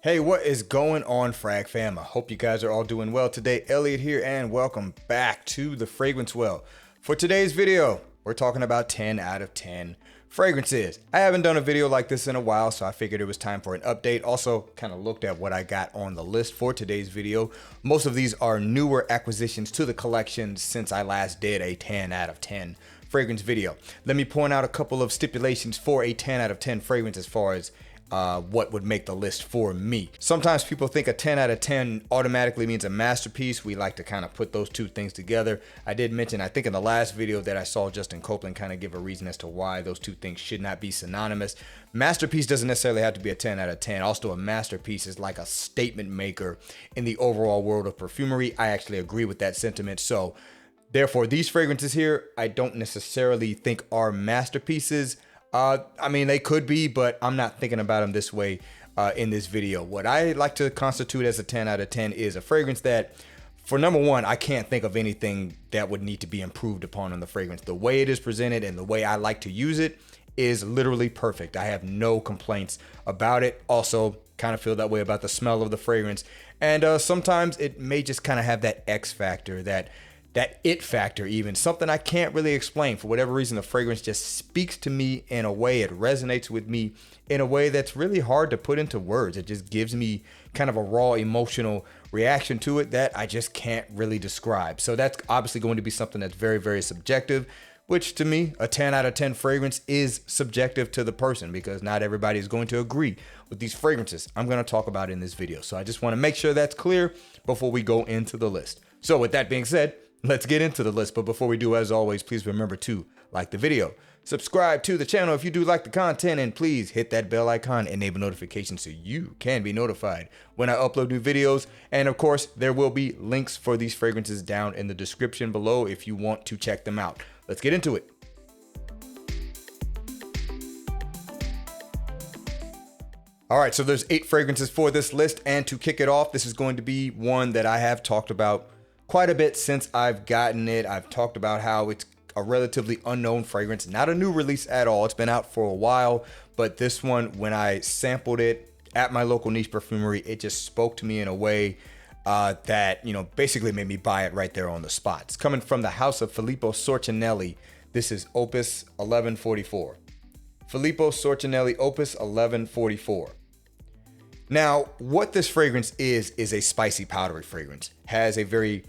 Hey, what is going on, Frag Fam? I hope you guys are all doing well today. Elliot here, and welcome back to the Fragrance Well. For today's video, we're talking about 10 out of 10 fragrances. I haven't done a video like this in a while, so I figured it was time for an update. Also, kind of looked at what I got on the list for today's video. Most of these are newer acquisitions to the collection since I last did a 10 out of 10 fragrance video. Let me point out a couple of stipulations for a 10 out of 10 fragrance as far as what would make the list for me. Sometimes people think a 10 out of 10 automatically means a masterpiece. We like to kind of put those two things together. I did mention, I think in the last video that I saw Justin Copeland kind of give a reason as to why those two things should not be synonymous. Masterpiece doesn't necessarily have to be a 10 out of 10. Also, a masterpiece is like a statement maker in the overall world of perfumery. I actually agree with that sentiment. So therefore, these fragrances here, I don't necessarily think are masterpieces. I mean, they could be, but I'm not thinking about them this way in this video. What I like to constitute as a 10 out of 10 is a fragrance that, for number one, I can't think of anything that would need to be improved upon on the fragrance. The way it is presented and the way I like to use it is literally perfect. I have no complaints about it. Also, kind of feel that way about the smell of the fragrance. And sometimes it may just kind of have that X factor, that it factor, even something I can't really explain. For whatever reason, the fragrance just speaks to me in a way, it resonates with me in a way that's really hard to put into words. It just gives me kind of a raw emotional reaction to it that I just can't really describe. So that's obviously going to be something that's very, very subjective, which to me, a 10 out of 10 fragrance is subjective to the person because not everybody is going to agree with these fragrances I'm going to talk about in this video. So I just want to make sure that's clear before we go into the list. So with that being said, let's get into the list. But before we do, as always, please remember to like the video, subscribe to the channel if you do like the content, and please hit that bell icon, enable notifications so you can be notified when I upload new videos. And of course, there will be links for these fragrances down in the description below if you want to check them out. Let's get into it. All right, so there's 8 fragrances for this list, and to kick it off, this is going to be one that I have talked about quite a bit since I've gotten it. I've talked about how it's a relatively unknown fragrance, not a new release at all. It's been out for a while, but this one, when I sampled it at my local niche perfumery, it just spoke to me in a way that, basically made me buy it right there on the spot. It's coming from the house of Filippo Sorcinelli. This is Opus 1144. Filippo Sorcinelli, Opus 1144. Now, what this fragrance is a spicy powdery fragrance. Has a very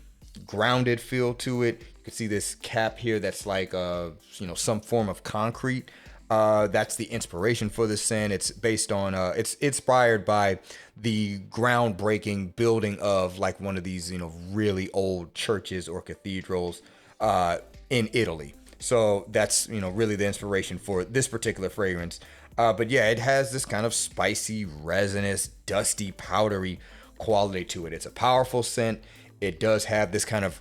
grounded feel to it. You can see this cap here that's like some form of concrete. That's the inspiration for this scent. It's based on it's inspired by the groundbreaking building of like one of these really old churches or cathedrals in Italy. So that's really the inspiration for this particular fragrance. But yeah, it has this kind of spicy, resinous, dusty, powdery quality to it. It's a powerful scent. It does have this kind of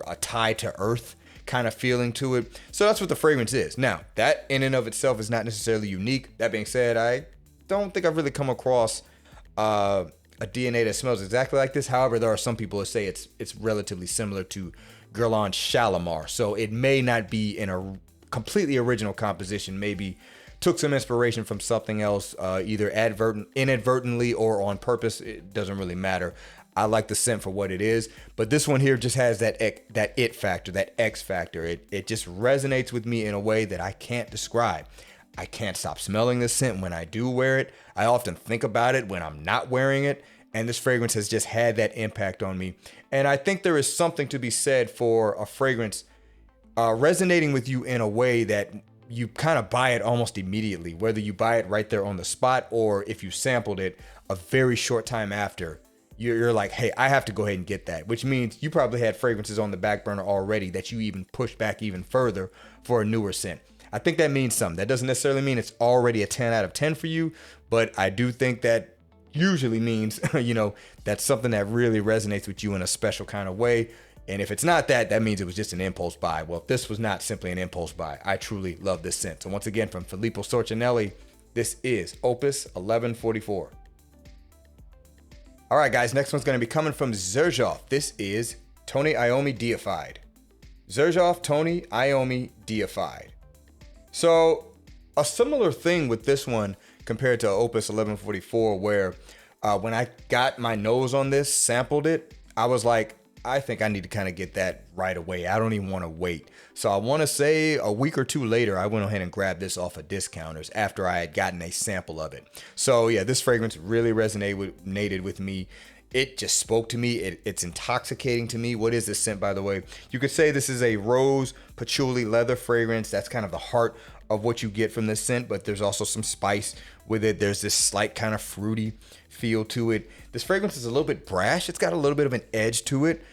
a tie to earth kind of feeling to it. So that's what the fragrance is. Now, that in and of itself is not necessarily unique. That being said, I don't think I've really come across a DNA that smells exactly like this. However, there are some people who say it's relatively similar to Guerlain Shalimar. So it may not be in a completely original composition. Maybe took some inspiration from something else, either inadvertently or on purpose. It doesn't really matter. I like the scent for what it is, but this one here just has that it factor, that X factor. It just resonates with me in a way that I can't describe. I can't stop smelling this scent when I do wear it. I often think about it when I'm not wearing it, and this fragrance has just had that impact on me. And I think there is something to be said for a fragrance resonating with you in a way that you kind of buy it almost immediately, whether you buy it right there on the spot or if you sampled it a very short time after. You're like, hey, I have to go ahead and get that, which means you probably had fragrances on the back burner already that you even pushed back even further for a newer scent. I think that means something. That doesn't necessarily mean it's already a 10 out of 10 for you, but I do think that usually means, that's something that really resonates with you in a special kind of way. And if it's not that, that means it was just an impulse buy. Well, this was not simply an impulse buy. I truly love this scent. So once again, from Filippo Sorcinelli, this is Opus 1144. All right, guys, next one's going to be coming from Xerjoff. This is Tony Iommi Deified. Xerjoff Tony Iommi Deified. So a similar thing with this one compared to Opus 1144, where When I got my nose on this, sampled it, I was like, I think I need to kind of get that right away. I don't even want to wait. So I want to say a week or two later, I went ahead and grabbed this off of discounters after I had gotten a sample of it. So yeah, this fragrance really resonated with me. It just spoke to me. It's intoxicating to me. What is this scent, by the way? You could say this is a rose patchouli leather fragrance. That's kind of the heart of what you get from this scent, but there's also some spice with it. There's this slight kind of fruity feel to it. This fragrance is a little bit brash. It's got a little bit of an edge to it,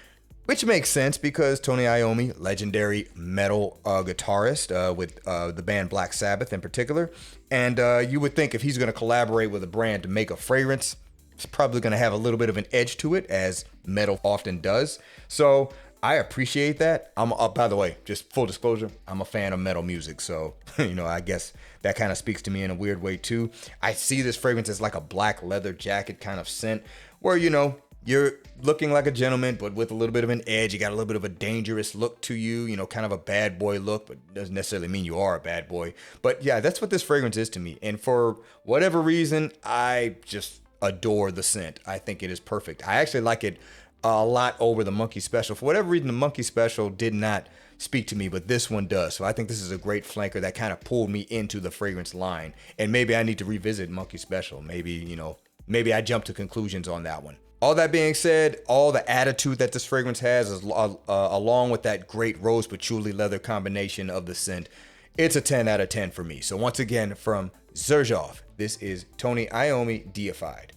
which makes sense because Tony Iommi, legendary metal guitarist with the band Black Sabbath in particular. And you would think if he's going to collaborate with a brand to make a fragrance, it's probably going to have a little bit of an edge to it, as metal often does. So I appreciate that. By the way, just full disclosure, I'm a fan of metal music. So, I guess that kind of speaks to me in a weird way too. I see this fragrance as like a black leather jacket kind of scent where, you're looking like a gentleman, but with a little bit of an edge. You got a little bit of a dangerous look to you, kind of a bad boy look, but doesn't necessarily mean you are a bad boy. But yeah, that's what this fragrance is to me. And for whatever reason, I just adore the scent. I think it is perfect. I actually like it a lot over the Monkey Special. For whatever reason, the Monkey Special did not speak to me, but this one does. So I think this is a great flanker that kind of pulled me into the fragrance line. And maybe I need to revisit Monkey Special. Maybe I jumped to conclusions on that one. All that being said, all the attitude that this fragrance has is along with that great rose patchouli leather combination of the scent, it's a 10 out of 10 for me. So once again, from Xerjoff, this is Tony Iommi Deified.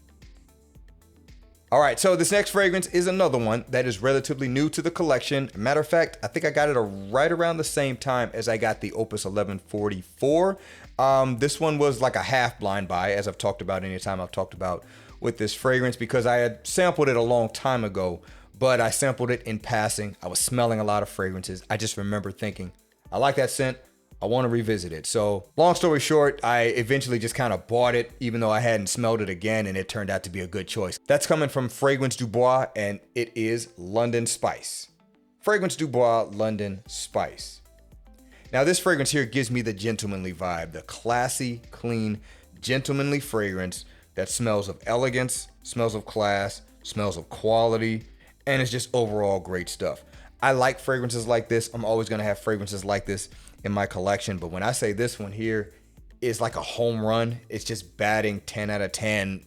All right, so this next fragrance is another one that is relatively new to the collection. Matter of fact, I think I got it right around the same time as I got the Opus 1144. This one was like a half blind buy, as I've talked about anytime I've talked about with this fragrance, because I had sampled it a long time ago, but I sampled it in passing. I was smelling a lot of fragrances. I just remember thinking, I like that scent. I want to revisit it. So long story short, I eventually just kind of bought it, even though I hadn't smelled it again, and it turned out to be a good choice. That's coming from Fragrance Du Bois, and it is London Spice. Fragrance Du Bois London Spice. Now this fragrance here gives me the gentlemanly vibe, the classy, clean, gentlemanly fragrance that smells of elegance, smells of class, smells of quality, and it's just overall great stuff. I like fragrances like this. I'm always going to have fragrances like this in my collection, but when I say this one here is like a home run, it's just batting 10 out of 10,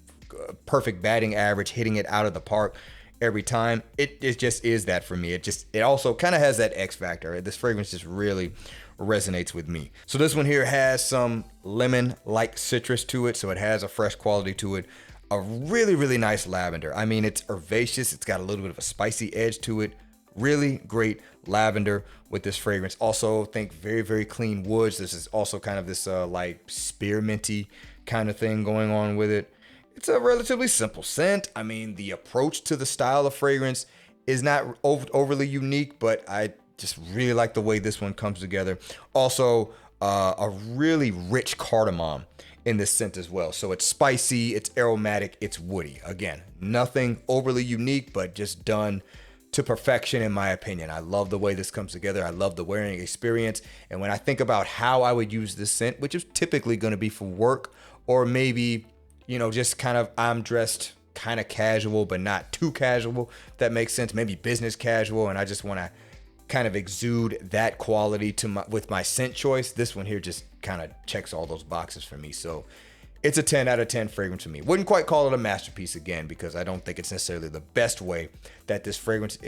perfect batting average, hitting it out of the park every time. It just is that for me. It also kind of has that X factor. This fragrance just really resonates with me. So this one here has some lemon-like citrus to it, so it has a fresh quality to it. A really, really nice lavender. I mean, it's herbaceous. It's got a little bit of a spicy edge to it. Really great lavender with this fragrance. Also, think very, very clean woods. This is also kind of this like spearminty kind of thing going on with it. It's a relatively simple scent. I mean, the approach to the style of fragrance is not overly unique, but I just really like the way this one comes together. Also, a really rich cardamom in this scent as well. So it's spicy, it's aromatic, it's woody. Again, nothing overly unique, but just done to perfection in my opinion. I love the way this comes together. I love the wearing experience. And when I think about how I would use this scent, which is typically going to be for work, or maybe, just kind of I'm dressed kind of casual, but not too casual, if that makes sense. Maybe business casual, and I just want to kind of exude that quality with my scent choice. This one here just kind of checks all those boxes for me. So it's a 10 out of 10 fragrance for me. Wouldn't quite call it a masterpiece again, because I don't think it's necessarily the best way that this fragrance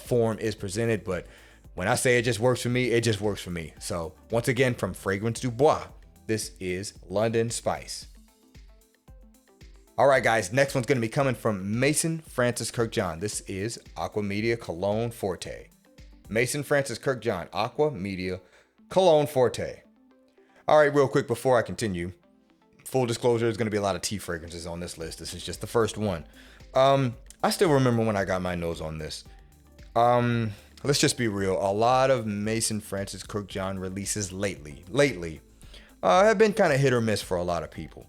form is presented. But when I say it just works for me, it just works for me. So once again, from Fragrance Du Bois, this is London Spice. All right, guys, next one's going to be coming from Mason Francis Kirkjohn. This is Aqua Media Cologne Forte. Mason Francis Kirkjohn, Aqua Media Cologne Forte. All right, real quick before I continue, full disclosure, there's going to be a lot of tea fragrances on this list. This is just the first one. I still remember when I got my nose on this. Let's just be real. A lot of Mason Francis Kirkjohn releases lately have been kind of hit or miss for a lot of people.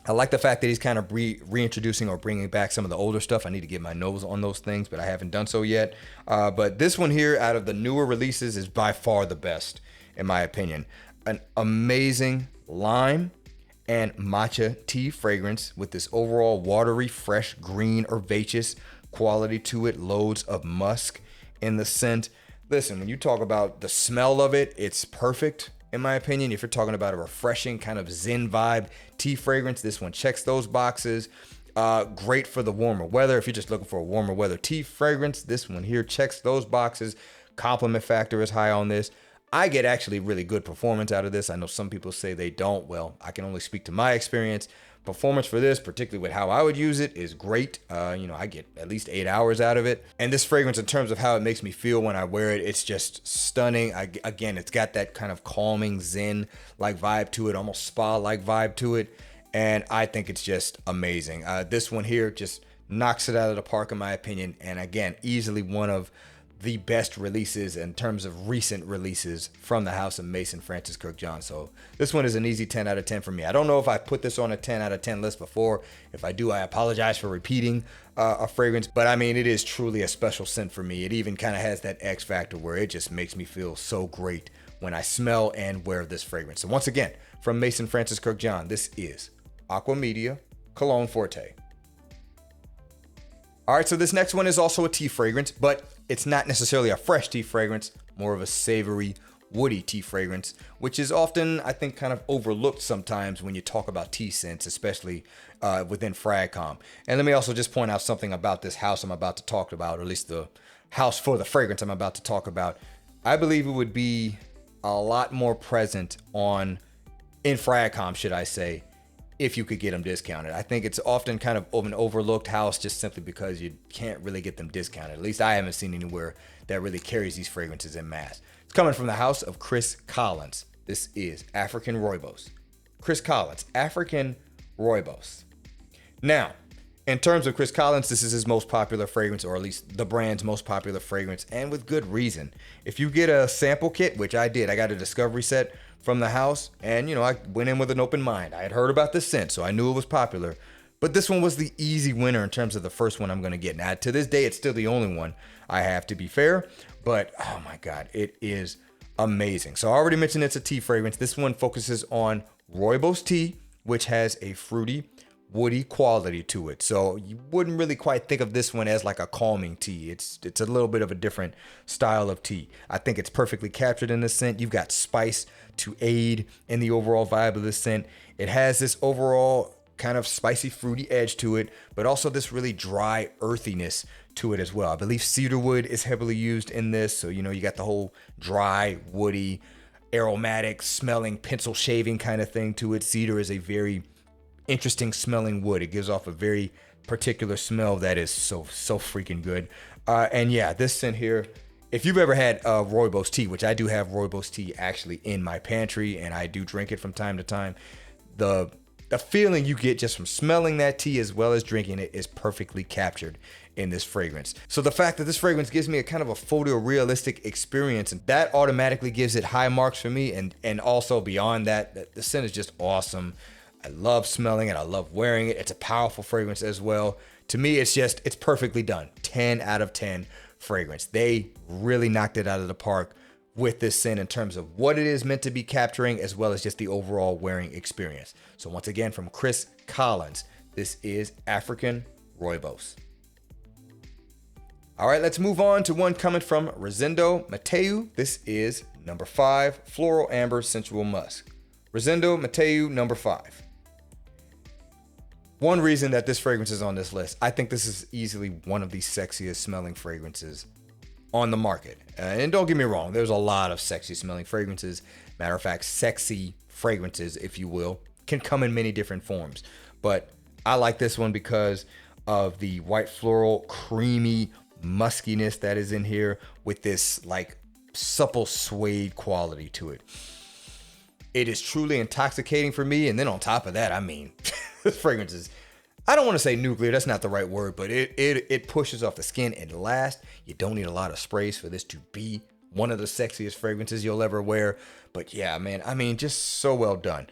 I like the fact that he's kind of reintroducing or bringing back some of the older stuff. I need to get my nose on those things, but I haven't done so yet. But this one here, out of the newer releases, is by far the best, in my opinion. An amazing lime and matcha tea fragrance with this overall watery, fresh, green, herbaceous quality to it. Loads of musk in the scent. Listen, when you talk about the smell of it, it's perfect in my opinion. If you're talking about a refreshing kind of zen vibe tea fragrance, this one checks those boxes. Great for the warmer weather. If you're just looking for a warmer weather tea fragrance, this one here checks those boxes. Compliment factor is high on this. I get actually really good performance out of this. I know some people say they don't. Well, I can only speak to my experience. Performance for this, particularly with how I would use it, is great. I get at least 8 hours out of it. And this fragrance, in terms of how it makes me feel when I wear it, it's just stunning. Again, it's got that kind of calming zen-like vibe to it, almost spa-like vibe to it. And I think it's just amazing. This one here just knocks it out of the park, in my opinion. And again, easily one of the best releases in terms of recent releases from the house of Mason Francis Kirkjohn. So this one is an easy 10 out of 10 for me. I don't know if I put this on a 10 out of 10 list before. If I do, I apologize for repeating a fragrance, but I mean, it is truly a special scent for me. It even kind of has that X factor where it just makes me feel so great when I smell and wear this fragrance. So once again, from Mason Francis Kirkjohn, this is Aqua Media Cologne Forte. All right, so this next one is also a tea fragrance, but it's not necessarily a fresh tea fragrance, more of a savory, woody tea fragrance, which is often, I think, kind of overlooked sometimes when you talk about tea scents, especially within Fragcom. And let me also just point out something about this house I'm about to talk about, or at least the house for the fragrance I'm about to talk about. I believe it would be a lot more present in Fragcom, should I say, if you could get them discounted. I think it's often kind of an overlooked house just simply because you can't really get them discounted. At least I haven't seen anywhere that really carries these fragrances in mass. It's coming from the house of Chris Collins. This is African Rooibos. Chris Collins, African Rooibos. Now, in terms of Chris Collins, this is his most popular fragrance, or at least the brand's most popular fragrance, and with good reason. If you get a sample kit, which I did, I got a discovery set from the house, and I went in with an open mind. I had heard about this scent, so I knew it was popular, but this one was the easy winner in terms of the first one I'm going to get. Now, to this day, it's still the only one I have, to be fair, but oh my God, it is amazing. So I already mentioned it's a tea fragrance. This one focuses on Rooibos tea, which has a fruity, woody quality to it. So you wouldn't really quite think of this one as like a calming tea. It's a little bit of a different style of tea. I think it's perfectly captured in this scent. You've got spice to aid in the overall vibe of this scent. It has this overall kind of spicy, fruity edge to it, but also this really dry earthiness to it as well. I believe cedarwood is heavily used in this. So, you got the whole dry, woody, aromatic, smelling, pencil shaving kind of thing to it. Cedar is a very interesting smelling wood. It gives off a very particular smell that is so freaking good. And yeah, this scent here, if you've ever had Rooibos tea, which I do have Rooibos tea actually in my pantry, and I do drink it from time to time, the feeling you get just from smelling that tea as well as drinking it is perfectly captured in this fragrance. So the fact that this fragrance gives me a kind of a photorealistic experience, and that automatically gives it high marks for me. And also beyond that, the scent is just awesome. I love smelling it. I love wearing it. It's a powerful fragrance as well. To me, it's perfectly done. 10 out of 10 fragrance. They really knocked it out of the park with this scent in terms of what it is meant to be capturing, as well as just the overall wearing experience. So once again, from Chris Collins, this is African Rooibos. All right, let's move on to one coming from Rosendo Mateu. This is number 5, Floral Amber Sensual Musk. Rosendo Mateu, number 5. One reason that this fragrance is on this list, I think this is easily one of the sexiest smelling fragrances on the market. And don't get me wrong, there's a lot of sexy smelling fragrances. Matter of fact, sexy fragrances, if you will, can come in many different forms. But I like this one because of the white floral, creamy muskiness that is in here with this like supple suede quality to it. It is truly intoxicating for me. And then on top of that, I mean, this fragrance is, I don't want to say nuclear, that's not the right word, but it pushes off the skin and lasts. You don't need a lot of sprays for this to be one of the sexiest fragrances you'll ever wear. But yeah, man, I mean, just so well done.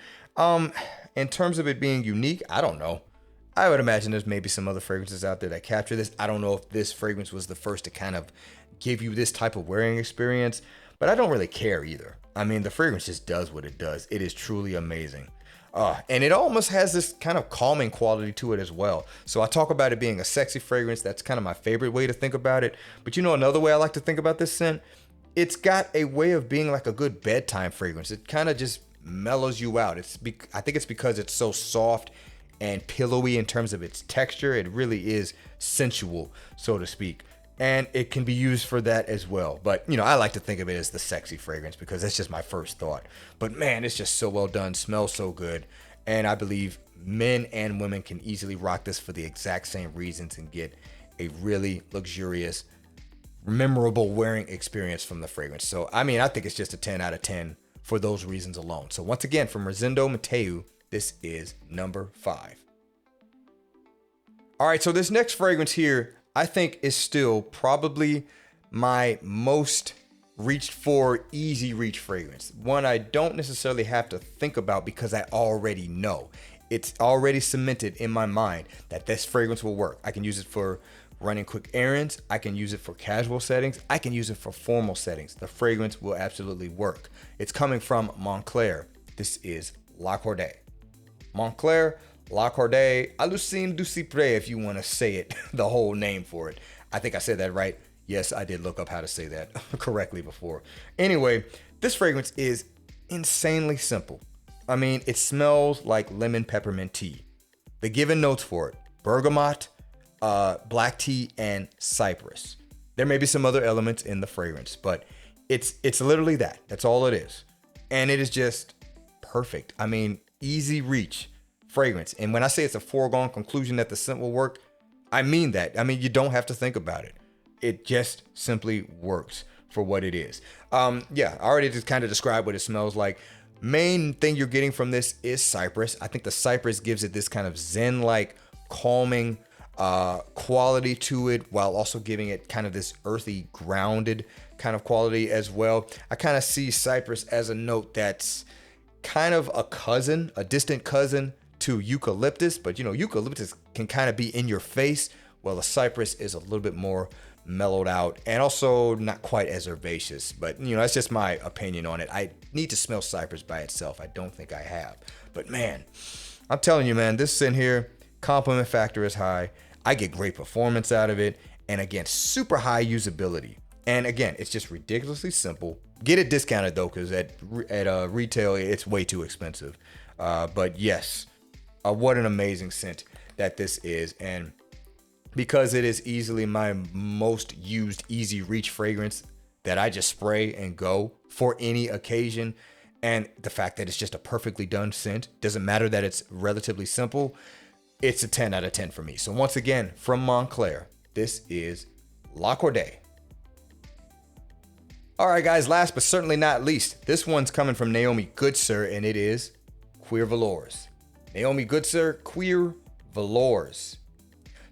In terms of it being unique, I don't know. I would imagine there's maybe some other fragrances out there that capture this. I don't know if this fragrance was the first to kind of give you this type of wearing experience, but I don't really care either. I mean, the fragrance just does what it does. It is truly amazing. And it almost has this kind of calming quality to it as well. So I talk about it being a sexy fragrance. That's kind of my favorite way to think about it. But you know, another way I like to think about this scent, it's got a way of being like a good bedtime fragrance. It kind of just mellows you out. I think it's because it's so soft and pillowy in terms of its texture. It really is sensual, so to speak. And it can be used for that as well. But, you know, I like to think of it as the sexy fragrance because that's just my first thought. But man, it's just so well done, smells so good. And I believe men and women can easily rock this for the exact same reasons and get a really luxurious, memorable wearing experience from the fragrance. So, I mean, I think it's just a 10 out of 10 for those reasons alone. So once again, from Rosendo Mateu, this is number 5. All right, so this next fragrance here, I think is still probably my most reached for easy reach fragrance. One I don't necessarily have to think about because I already know. It's already cemented in my mind that this fragrance will work. I can use it for running quick errands. I can use it for casual settings. I can use it for formal settings. The fragrance will absolutely work. It's coming from Montclair. This is La Cordée. Montclair, La Cordée, Hallucine du Cyprès, if you want to say it, the whole name for it. I think I said that right. Yes, I did look up how to say that correctly before. Anyway, this fragrance is insanely simple. I mean, it smells like lemon peppermint tea. The given notes for it, bergamot, black tea, and cypress. There may be some other elements in the fragrance, but it's literally that. That's all it is. And it is just perfect. I mean, easy reach fragrance. And when I say it's a foregone conclusion that the scent will work, I mean that. I mean, you don't have to think about it. It just simply works for what it is. Yeah, I already just kind of described what it smells like. Main thing you're getting from this is cypress. I think the cypress gives it this kind of zen-like calming quality to it, while also giving it kind of this earthy, grounded kind of quality as well. I kind of see cypress as a note that's kind of a distant cousin to eucalyptus, but you know, eucalyptus can kind of be in your face, while the cypress is a little bit more mellowed out and also not quite as herbaceous. But you know, that's just my opinion on it. I need to smell cypress by itself. I don't think I have. But man, I'm telling you, man, this scent here, compliment factor is high. I get great performance out of it. And again, super high usability. And again, it's just ridiculously simple. Get it discounted though, because at retail, it's way too expensive. But yes, what an amazing scent that this is. And because it is easily my most used easy reach fragrance that I just spray and go for any occasion, and the fact that it's just a perfectly done scent, doesn't matter that it's relatively simple, it's a 10 out of 10 for me. So once again, from Montclair, this is La Cordée. All right, guys, last but certainly not least, this one's coming from Naomi Goodsir, and it is Cuir Velours. Naomi Goodsir, Cuir Velours.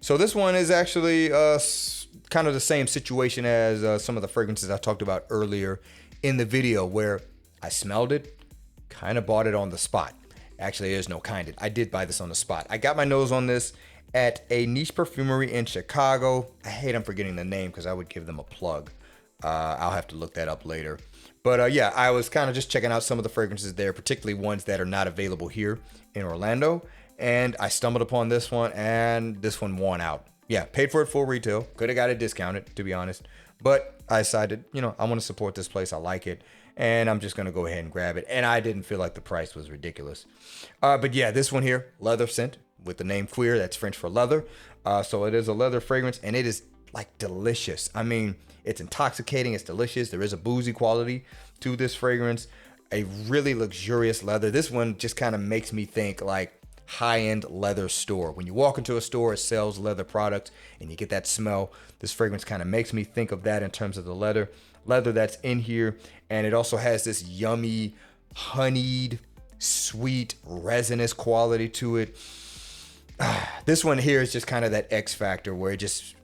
So this one is actually kind of the same situation as some of the fragrances I talked about earlier in the video, where I smelled it, kind of bought it on the spot. Actually, there's no kind of. I did buy this on the spot. I got my nose on this at a niche perfumery in Chicago. I hate I'm forgetting the name because I would give them a plug. I'll have to look that up later. But yeah, I was kind of just checking out some of the fragrances there, particularly ones that are not available here in Orlando. And I stumbled upon this one, and this one won out. Yeah, paid for it full retail. Could have got it discounted, to be honest. But I decided, you know, I want to support this place. I like it. And I'm just going to go ahead and grab it. And I didn't feel like the price was ridiculous. But yeah, this one here, leather scent with the name Cuir. That's French for leather. So it is a leather fragrance, and it is like delicious. I mean, it's intoxicating. It's delicious. There is a boozy quality to this fragrance. A really luxurious leather. This one just kind of makes me think like high-end leather store. When you walk into a store, it sells leather products and you get that smell. This fragrance kind of makes me think of that in terms of the leather that's in here. And it also has this yummy, honeyed, sweet, resinous quality to it. This one here is just kind of that X factor where it just,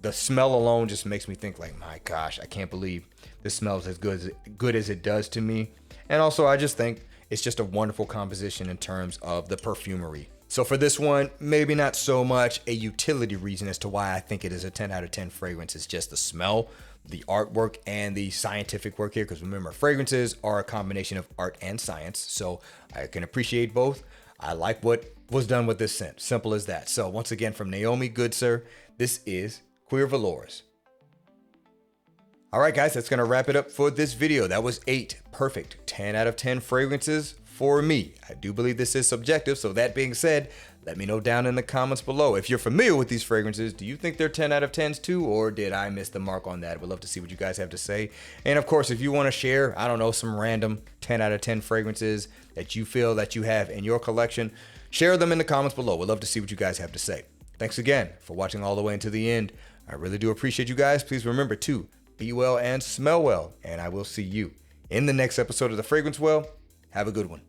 the smell alone just makes me think like, my gosh, I can't believe this smells as good as it does to me. And also, I just think it's just a wonderful composition in terms of the perfumery. So for this one, maybe not so much a utility reason as to why I think it is a 10 out of 10 fragrance. It's just the smell. the artwork and the scientific work here, because remember, fragrances are a combination of art and science. So I can appreciate both. I like what was done with this scent. Simple as that. So once again, from Naomi, good sir, this is Cuir Velours. All right, guys, that's going to wrap it up for this video. That was 8 perfect 10 out of 10 fragrances for me. I do believe this is subjective. So that being said, let me know down in the comments below. If you're familiar with these fragrances, do you think they're 10 out of 10s too, or did I miss the mark on that? We'd love to see what you guys have to say. And of course, if you want to share, I don't know, some random 10 out of 10 fragrances that you feel that you have in your collection, share them in the comments below. We'd love to see what you guys have to say. Thanks again for watching all the way into the end. I really do appreciate you guys. Please remember to be well and smell well, and I will see you in the next episode of The Fragrance Well. Have a good one.